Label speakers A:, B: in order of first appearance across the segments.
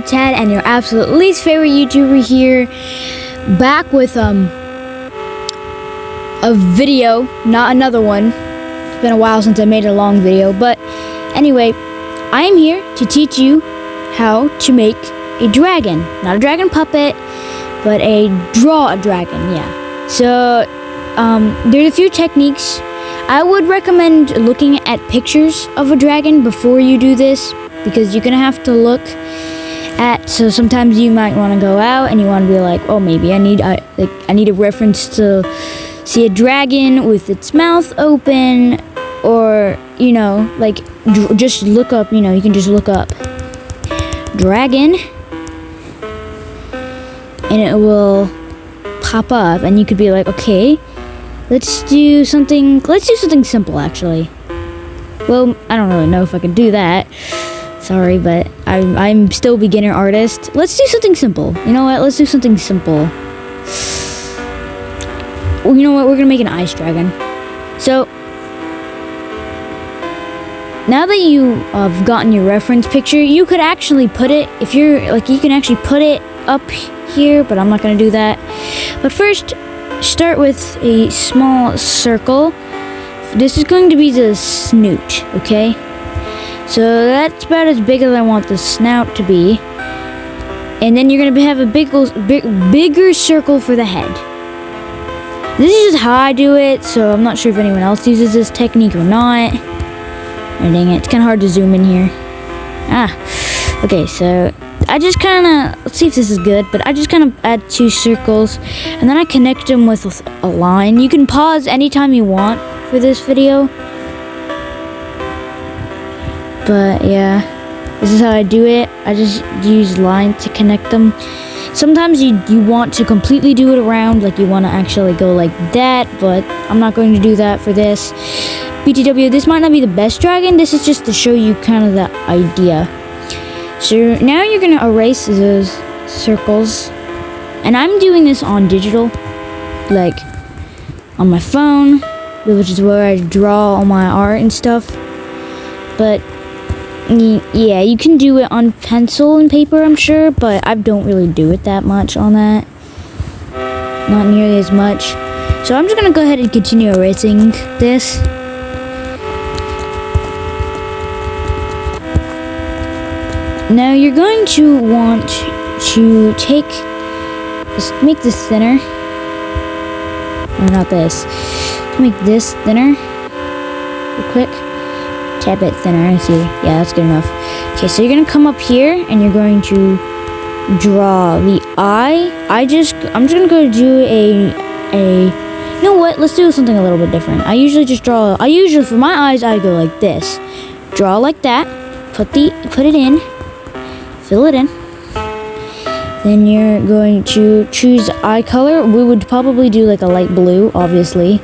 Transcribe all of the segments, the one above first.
A: Tad and your absolute least favorite YouTuber here, back with a video, not another one. It's been a while since I made a long video, but anyway, I am here to teach you how to make a dragon. Not a dragon puppet, but draw a dragon, yeah. So, there's a few techniques. I would recommend looking at pictures of a dragon before you do this, because you're gonna have to look at, so sometimes you might want to go out and you want to be like, oh, maybe I need a reference to see a dragon with its mouth open, or just look up, you can just look up dragon and it will pop up and you could be like, okay, let's do something simple actually. Well, I don't really know if I can do that. Sorry, but I'm still beginner artist. Let's do something simple. You know what? Let's do something simple. Well, you know what? We're gonna make an ice dragon. So now that you have gotten your reference picture, you could actually put it, you can actually put it up here, but I'm not gonna do that. But first, start with a small circle. This is going to be the snoot, okay? So that's about as big as I want the snout to be. And then you're going to have a bigger circle for the head. This is just how I do it, so I'm not sure if anyone else uses this technique or not. Oh, dang it, it's kind of hard to zoom in here. Okay, so I just kind of, let's see if this is good, but I just kind of add two circles, and then I connect them with a line. You can pause anytime you want for this video. But yeah, this is how I do it. I just use lines to connect them. Sometimes you want to completely do it around, like you want to actually go like that, but I'm not going to do that for this. BTW, this might not be the best dragon. This is just to show you kind of the idea. So now you're going to erase those circles. And I'm doing this on digital, like on my phone, which is where I draw all my art and stuff. But yeah, you can do it on pencil and paper, I'm sure, but I don't really do it that much on that. Not nearly as much. So I'm just going to go ahead and continue erasing this. Now you're going to want to make this thinner. Or not this. Make this thinner. Real quick. Tap it thinner and see. Yeah, that's good enough. Okay, so you're gonna come up here and you're going to draw the eye. I'm just gonna go do you know what? Let's do something a little bit different. I usually for my eyes I go like this. Draw like that. Put it in. Fill it in. Then you're going to choose eye color. We would probably do like a light blue, obviously.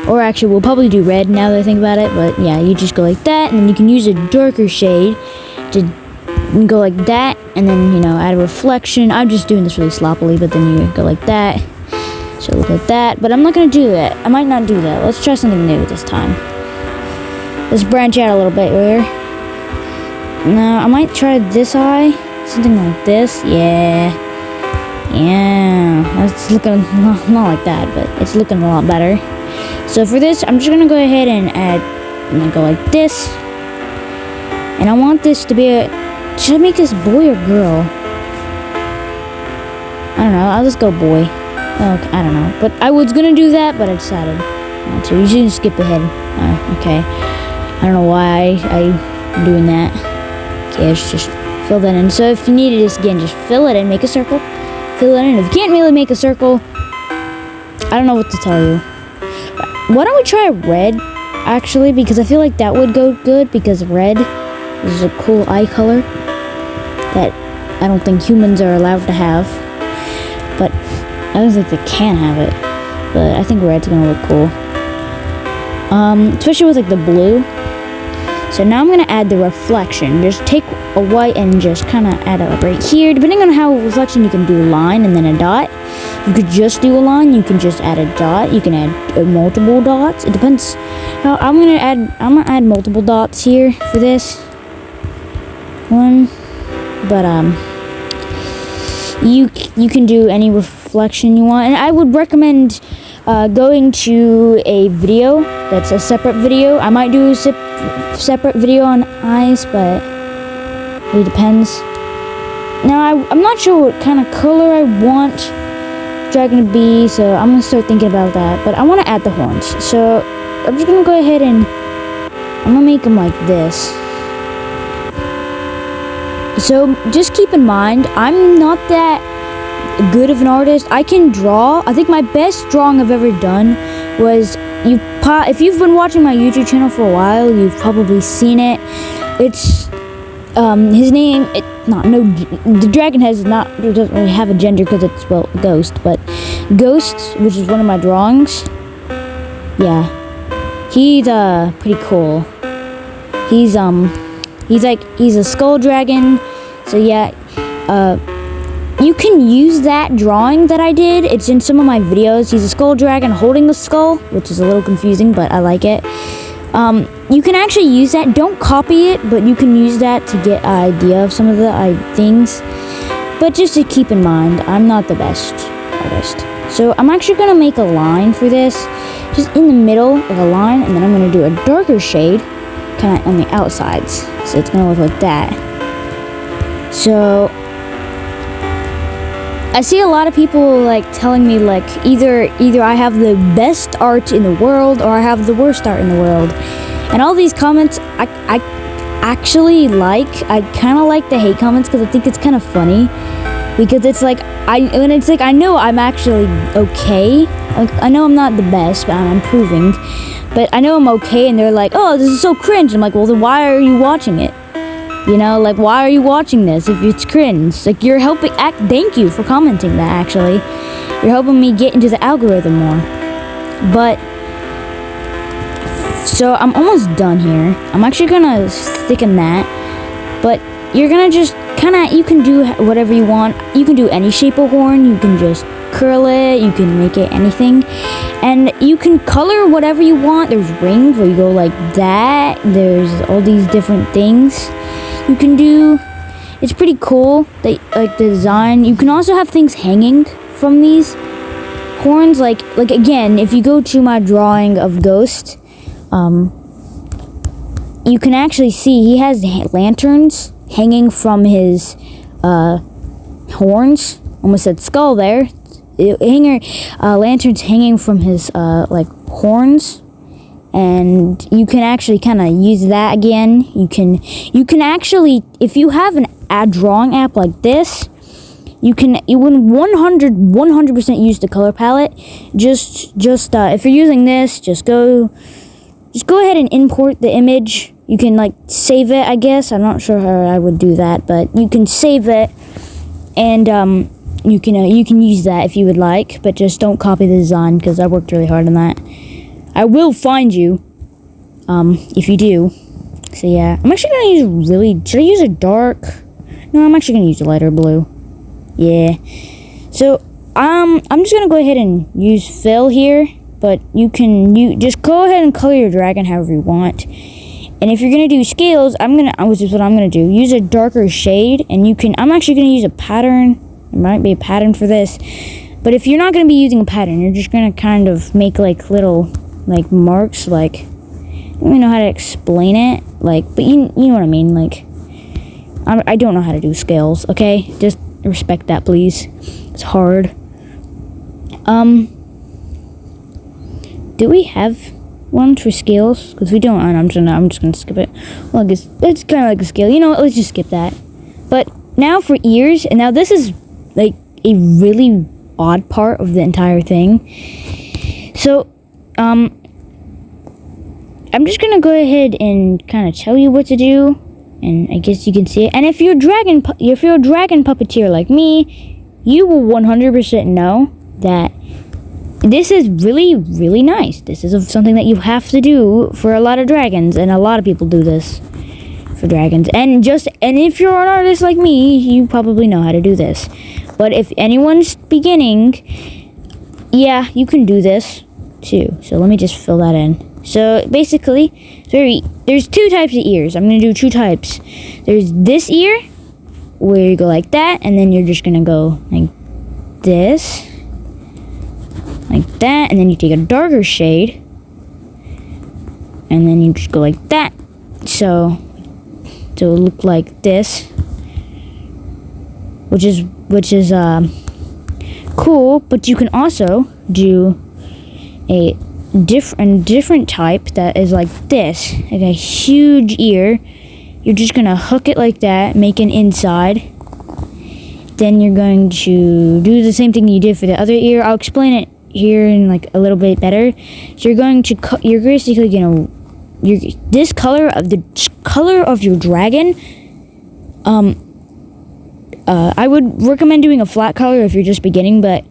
A: Or actually, we'll probably do red now that I think about it. But yeah, you just go like that. And then you can use a darker shade to go like that. And then, add a reflection. I'm just doing this really sloppily. But then you go like that. So look like that. But I'm not going to do that. I might not do that. Let's try something new this time. Let's branch out a little bit here. Now, I might try this eye. Something like this. Yeah. That's looking not like that. But it's looking a lot better. So for this, I'm just gonna go ahead and I'm gonna go like this. And I want this to be should I make this boy or girl? I don't know, I'll just go boy. Okay, I don't know. But I was gonna do that, but I decided not to. You shouldn't skip ahead. Okay. I don't know why I'm doing that. Okay, let's just fill that in. So if you need it, again, just fill it in, make a circle. Fill it in. If you can't really make a circle, I don't know what to tell you. Why don't we try red, actually, because I feel like that would go good, because red is a cool eye color that I don't think humans are allowed to have, but I don't think they can have it, but I think red's gonna look cool, especially with like the blue. So now I'm gonna add the reflection. Just take a white and just kind of add it like right here. Depending on how reflection, you can do a line and then a dot. You could just do a line. You can just add a dot. You can add multiple dots. It depends. How I'm gonna add multiple dots here for this. 1, but you can do any reflection you want, and I would recommend going to a video that's a separate video. I might do a separate video on eyes, but it really depends. Now I'm not sure what kind of color I want dragon to be, so I'm gonna start thinking about that. But I want to add the horns, so I'm just gonna go ahead and I'm gonna make them like this. So just keep in mind, I'm not that good of an artist. I can draw. I think my best drawing I've ever done was if you've been watching my YouTube channel for a while, you've probably seen it. It's his name. The dragon doesn't really have a gender because it's, well, Ghost, but Ghost, which is one of my drawings. Yeah, he's pretty cool. He's a skull dragon. So yeah, you can use that drawing that I did. It's in some of my videos. He's a skull dragon holding the skull, which is a little confusing, but I like it. You can actually use that. Don't copy it, but you can use that to get an idea of some of the things. But just to keep in mind, I'm not the best artist. So I'm actually going to make a line for this, just in the middle of a line, and then I'm going to do a darker shade kind of on the outsides. So it's going to look like that. So I see a lot of people like telling me like either I have the best art in the world or I have the worst art in the world. And all these comments I actually like. I kind of like the hate comments because I think it's kind of funny, because it's like I know I'm actually okay. Like, I know I'm not the best, but I'm improving. But I know I'm okay, and they're like, "Oh, this is so cringe." I'm like, "Well, then why are you watching it? You know, like, why are you watching this if it's cringe? Like, you're helping." Thank you for commenting that. Actually, you're helping me get into the algorithm more. But so I'm almost done here. I'm actually gonna stick in that, but you're gonna just you can do whatever you want. You can do any shape of horn. You can just curl it. You can make it anything, and you can color whatever you want. There's rings where you go like that. There's all these different things you can do. It's pretty cool. Like the design. You can also have things hanging from these horns. Like again, if you go to my drawing of Ghost, you can actually see he has lanterns hanging from his horns. Almost said skull there. Lanterns hanging from his like horns, and you can actually kind of use that again. You can actually, if you have a drawing app like this, you can 100% use the color palette. Just if you're using this, just go ahead and import the image. You can like save it, I guess. I'm not sure how I would do that, but you can save it, and you can use that if you would like, but just don't copy the design because I worked really hard on that. I will find you if you do. So yeah, I'm actually gonna should I use a dark? No, I'm actually gonna use a lighter blue. Yeah. So I'm just gonna go ahead and use fill here, but you just go ahead and color your dragon however you want. And if you're gonna do scales, which is what I'm gonna do, use a darker shade, and I'm actually gonna use a pattern. There might be a pattern for this, but if you're not gonna be using a pattern, you're just gonna kind of make like little like marks. Like, I don't really know how to explain it. Like, but you know what I mean. Like, I don't know how to do scales. Okay, just respect that, please. It's hard. Do we have one for scales? Because we don't. I'm just gonna skip it. Well, I guess it's kind of like a scale. You know what? Let's just skip that. But now for ears, and now this is like a really odd part of the entire thing. So, I'm just gonna go ahead and kind of tell you what to do, and I guess you can see it. And if you're a dragon puppeteer like me, you will 100% know that this is really, really nice. This is something that you have to do for a lot of dragons, and a lot of people do this for dragons. And if you're an artist like me, you probably know how to do this. But if anyone's beginning, yeah, you can do this too. So let me just fill that in. So basically, there's two types of ears. I'm gonna do two types. There's this ear, where you go like that, and then you're just gonna go like this, like that, and then you take a darker shade, and then you just go like that. So it'll look like this, which is cool. But you can also do a different type that is like this, like a huge ear. You're just gonna hook it like that, make an inside. Then you're going to do the same thing you did for the other ear. I'll explain it here in like a little bit better. So you're basically gonna this color of your dragon. I would recommend doing a flat color if you're just beginning, but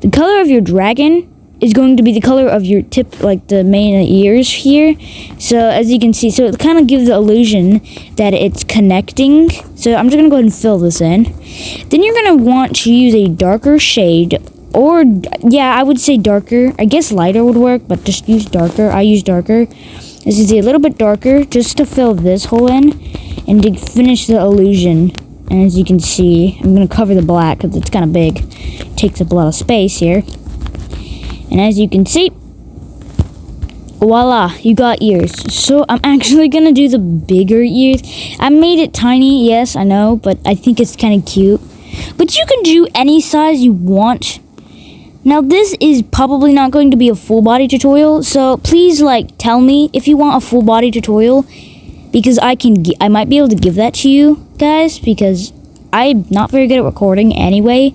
A: the color of your dragon is going to be the color of your tip, like the main ears here. So as you can see, so it kind of gives the illusion that it's connecting. So I'm just gonna go ahead and fill this in. Then you're gonna want to use a darker shade, or yeah, I would say darker. I guess lighter would work, but just use darker. I use darker. As you see, a little bit darker, just to fill this hole in and to finish the illusion. And as you can see, I'm gonna cover the black because it's kind of big. It takes up a lot of space here. And as you can see, voila, you got ears. So I'm actually gonna do the bigger ears. I made it tiny, yes, I know, but I think it's kind of cute. But you can do any size you want. Now this is probably not going to be a full body tutorial, so please like tell me if you want a full body tutorial, because I might be able to give that to you guys, because I'm not very good at recording anyway.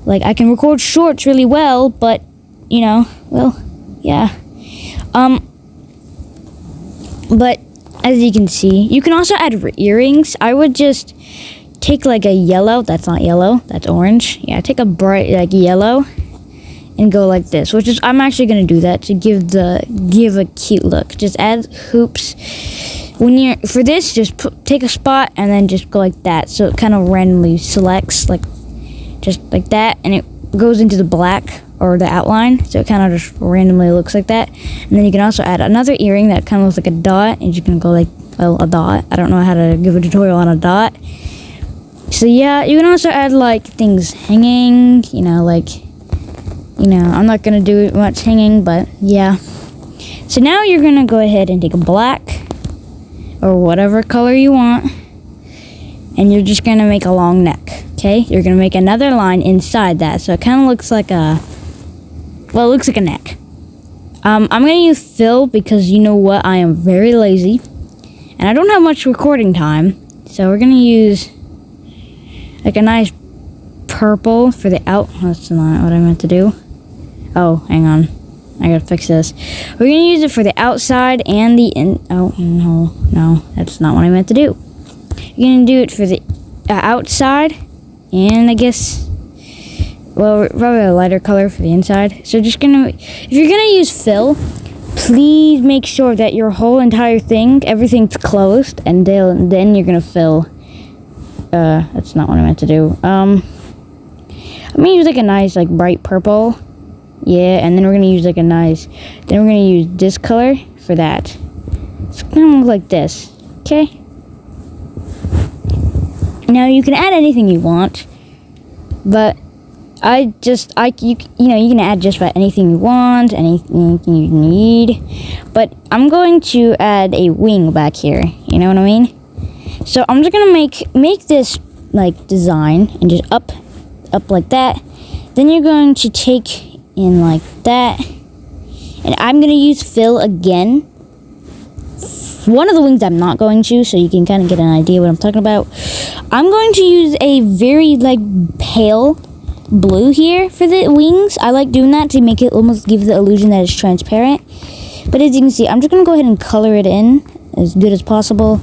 A: Like I can record shorts really well, but you know, well, yeah. But as you can see, you can also add earrings. I would just take like a yellow, that's not yellow, that's orange. Yeah, take a bright like yellow and go like this, which is, I'm actually gonna do that to give a cute look. Just add hoops. When you're, for this, just take a spot and then just go like that. So it kind of randomly selects, like, just like that, and it goes into the black or the outline. So it kind of just randomly looks like that. And then you can also add another earring that kind of looks like a dot, and you can go like, well, a dot. I don't know how to give a tutorial on a dot. So yeah, you can also add like things hanging, you know, like, you know, I'm not gonna do much hanging, but yeah. So now you're gonna go ahead and take a black or whatever color you want, and you're just gonna make a long neck. Okay, you're gonna make another line inside that, so it kind of looks like a, well, it looks like a neck. I'm gonna use fill because you know what, I am very lazy and I don't have much recording time, so we're gonna use like a nice purple for the out. That's not what I meant to do. Oh, hang on, I gotta fix this. We're gonna use it for the outside and the in. Oh no, that's not what I meant to do. You're gonna do it for the outside, and I guess, well, probably a lighter color for the inside. So just gonna, if you're gonna use fill, please make sure that your whole entire thing, everything's closed, and then you're gonna fill. That's not what I meant to do. I'm gonna use like a nice like bright purple. Yeah, and then we're gonna use like a nice, then we're gonna use this color for that. It's gonna look like this, okay? Now you can add anything you want, but you know, you can add just about anything you want, anything you need. But I'm going to add a wing back here, you know what I mean? So I'm just gonna make this like design and just up like that. Then you're going to take in like that, and I'm gonna use fill again. One of the wings I'm not going to, so you can kind of get an idea what I'm talking about. I'm going to use a very like pale blue here for the wings. I like doing that to make it almost give the illusion that it's transparent. But as you can see, I'm just gonna go ahead and color it in as good as possible.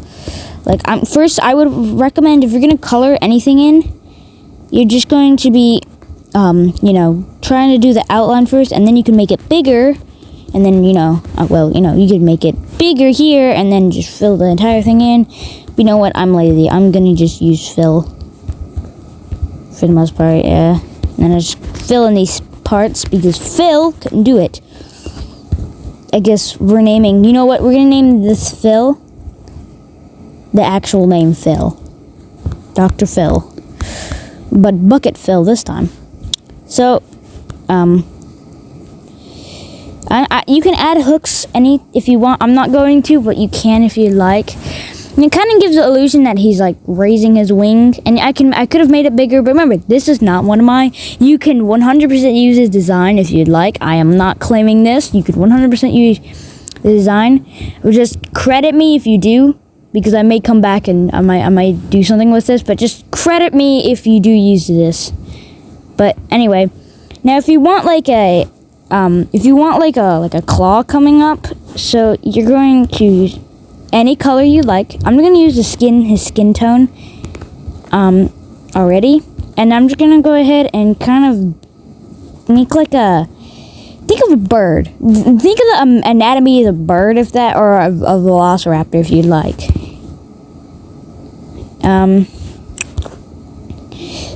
A: Like first, I would recommend, if you're gonna color anything in, you're just going to be you know, trying to do the outline first, and then you can make it bigger, and then, you know, well, you know, you could make it bigger here and then just fill the entire thing in. But you know what, I'm lazy. I'm gonna just use fill for the most part, yeah. And then I just fill in these parts because Phil couldn't do it. I guess we're naming, you know what, we're gonna name this Phil, the actual name Phil. Dr. Phil. But Bucket Phil this time. So, you can add hooks if you want. I'm not going to, but you can if you like. And it kind of gives the illusion that he's like raising his wing. And I could have made it bigger, but remember, this is not one of mine. You can 100% use his design if you'd like. I am not claiming this. You could 100% use the design. Just credit me if you do, because I may come back and I might do something with this. But just credit me if you do use this. But anyway, now if you want like a claw coming up, so you're going to use any color you like. I'm going to use his skin tone already, and I'm just going to go ahead and kind of make think of a bird. Think of the anatomy of a bird, or a velociraptor if you'd like.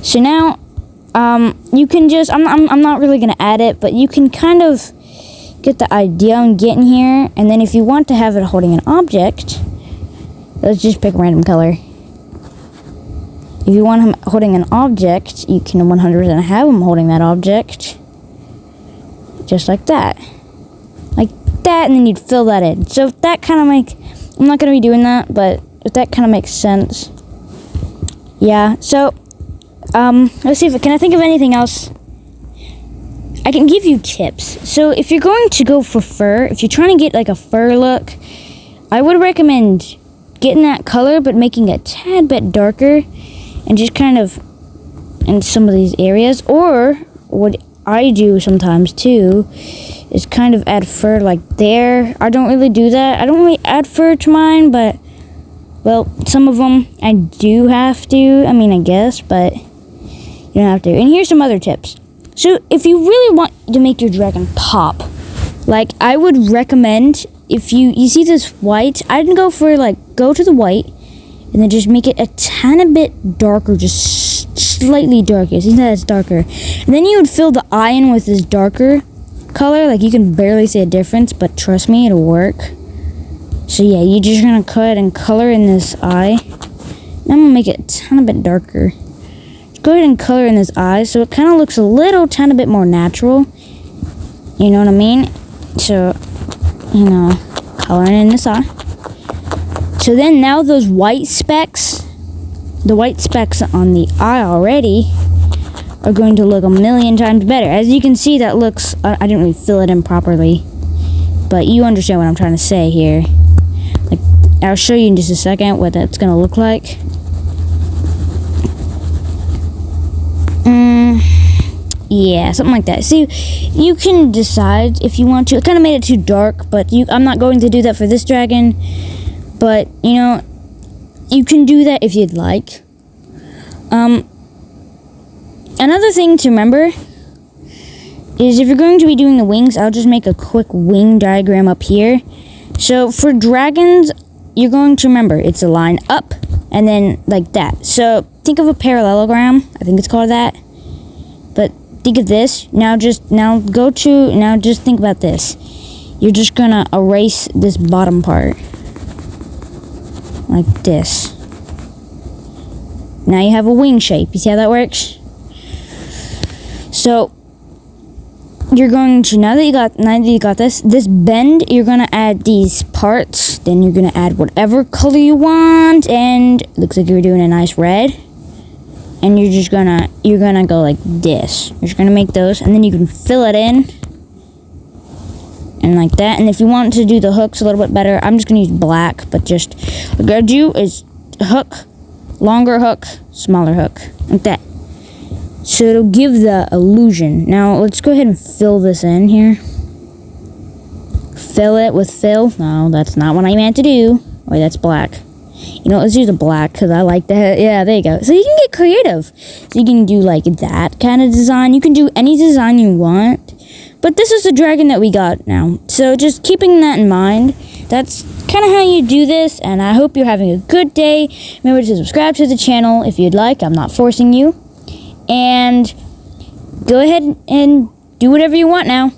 A: So now you can just, I'm not really going to add it, but you can kind of get the idea I'm getting here. And then if you want to have it holding an object, let's just pick a random color. If you want him holding an object, you can 100% have him holding that object. Just like that. Like that, and then you'd fill that in. So if that kind of I'm not going to be doing that, but if that kind of makes sense. Yeah, so let's see can I think of anything else? I can give you tips. So if you're going to go for fur, if you're trying to get like a fur look, I would recommend getting that color but making it a tad bit darker, and just kind of in some of these areas. Or what I do sometimes too is kind of add fur like there. I don't really do that. I don't really add fur to mine, but well, some of them I do have to. I mean, I guess, but you don't have to. And here's some other tips. So if you really want to make your dragon pop, like I would recommend, if you see this white, I'd go to the white and then just make it a tiny bit darker, just slightly darker. See that it's darker. And then you would fill the eye in with this darker color. Like you can barely see a difference, but trust me, it'll work. So yeah, you're just gonna go ahead and color in this eye. And I'm gonna make it a tiny bit darker. Go ahead and color in this eye so it kind of looks a little tiny bit more natural. You know what I mean? So, coloring in this eye. So then now those white specks, the white specks on the eye already, are going to look a million times better. As you can see, that looks, I didn't really fill it in properly, but you understand what I'm trying to say here. Like, I'll show you in just a second what that's going to look like. Yeah, something like that. See, you can decide if you want to. I kind of made it too dark, but I'm not going to do that for this dragon. But, you can do that if you'd like. Another thing to remember is if you're going to be doing the wings, I'll just make a quick wing diagram up here. So for dragons, you're going to remember it's a line up and then like that. So think of a parallelogram. I think it's called that. But think of this. Now just think about this. You're just gonna erase this bottom part like this. Now you have a wing shape. You see how that works? So you're going to, now that you got this bend, you're gonna add these parts. Then you're gonna add whatever color you want, and it looks like you're doing a nice red. And you're gonna go like this. You're just gonna make those, and then you can fill it in, and like that. And if you want to do the hooks a little bit better, I'm just gonna use black. But just what I'm gonna do is hook, longer hook, smaller hook, like that. So it'll give the illusion. Now let's go ahead and fill this in here. Fill it with fill. No, that's not what I meant to do. Wait, that's black. Let's use a black because I like that. Yeah, there you go. So you can get creative. So you can do like that kind of design. You can do any design you want. But this is the dragon that we got now. So just keeping that in mind, that's kind of how you do this. And I hope you're having a good day. Remember to subscribe to the channel if you'd like. I'm not forcing you. And go ahead and do whatever you want now.